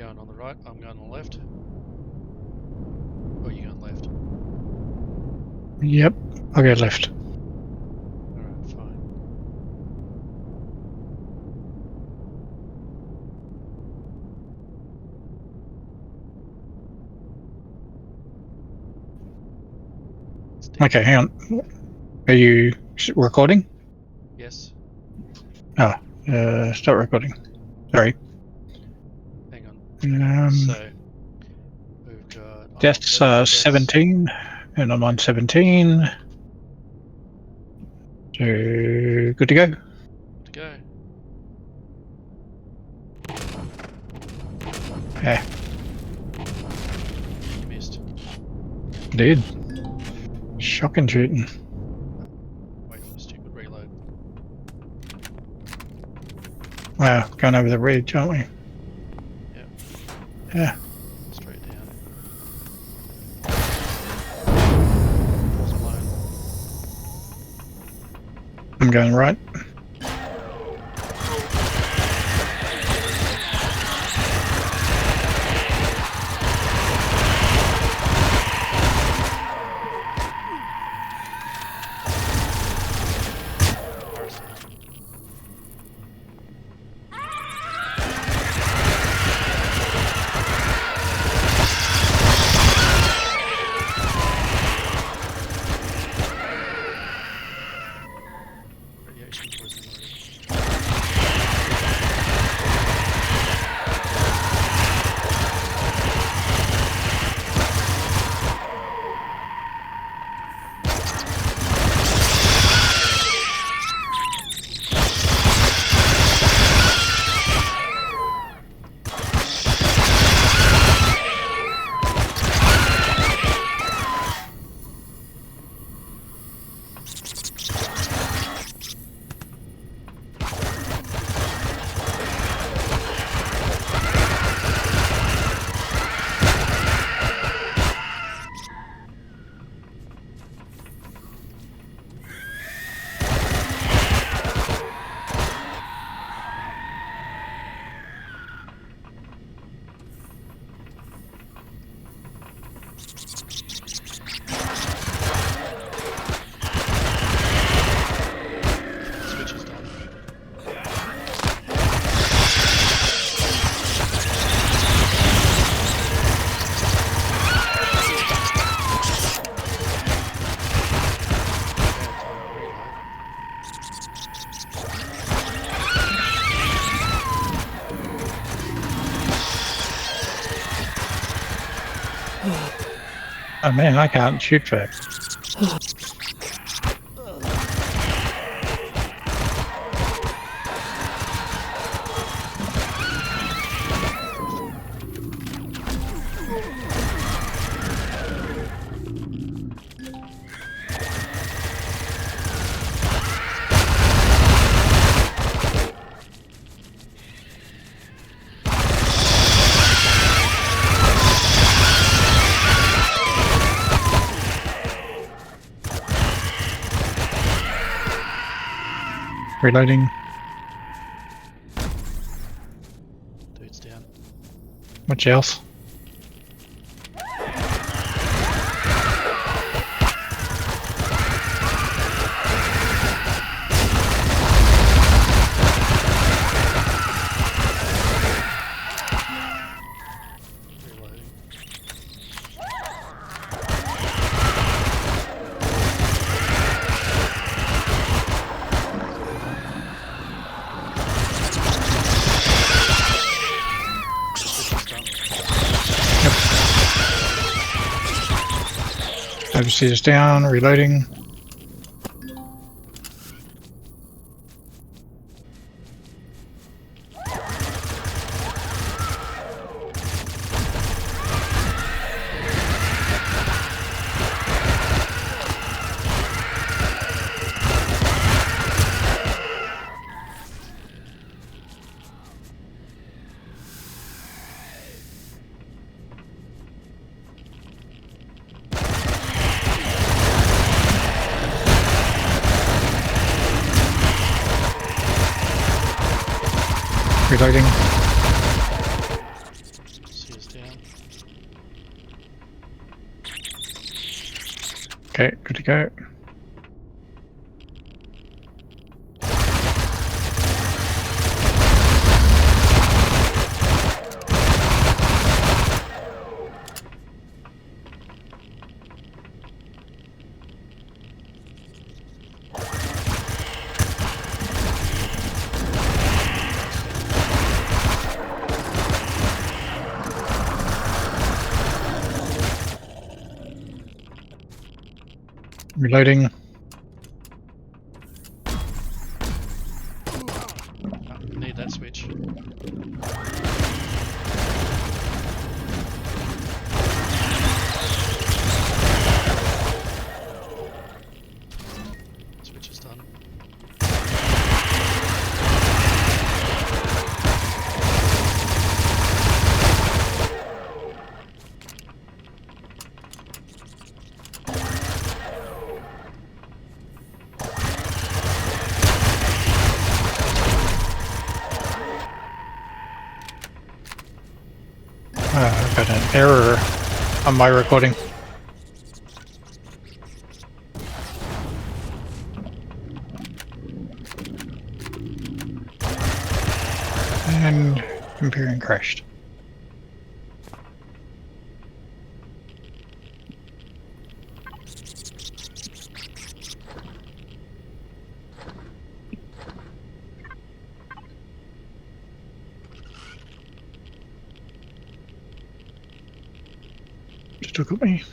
going on the right, I'm going on the left. Oh, you're going left. Yep, I'll go left. Alright, fine. Okay, hang on. Are you recording? Yes. Start recording. Sorry. Hang on. So, We've got... deaths deaths. 17, and I'm on 17. So, good to go. Good to go. Yeah. You missed. Did. Shocking shooting. Wait for the stupid reload. Wow, going over the ridge, aren't we? Yep. Yeah. Straight down. I'm going right. Radiation poisoning already. Switch is done. Oh man, I can't shoot for reloading. Dude's down. Much else? Reloading. Switch is done. Overseas down, reloading. Reloading. Okay, good to go. Reloading. Need that switch. Switch is done. I've got an error on my recording. And Empyrean crashed. Just look at me.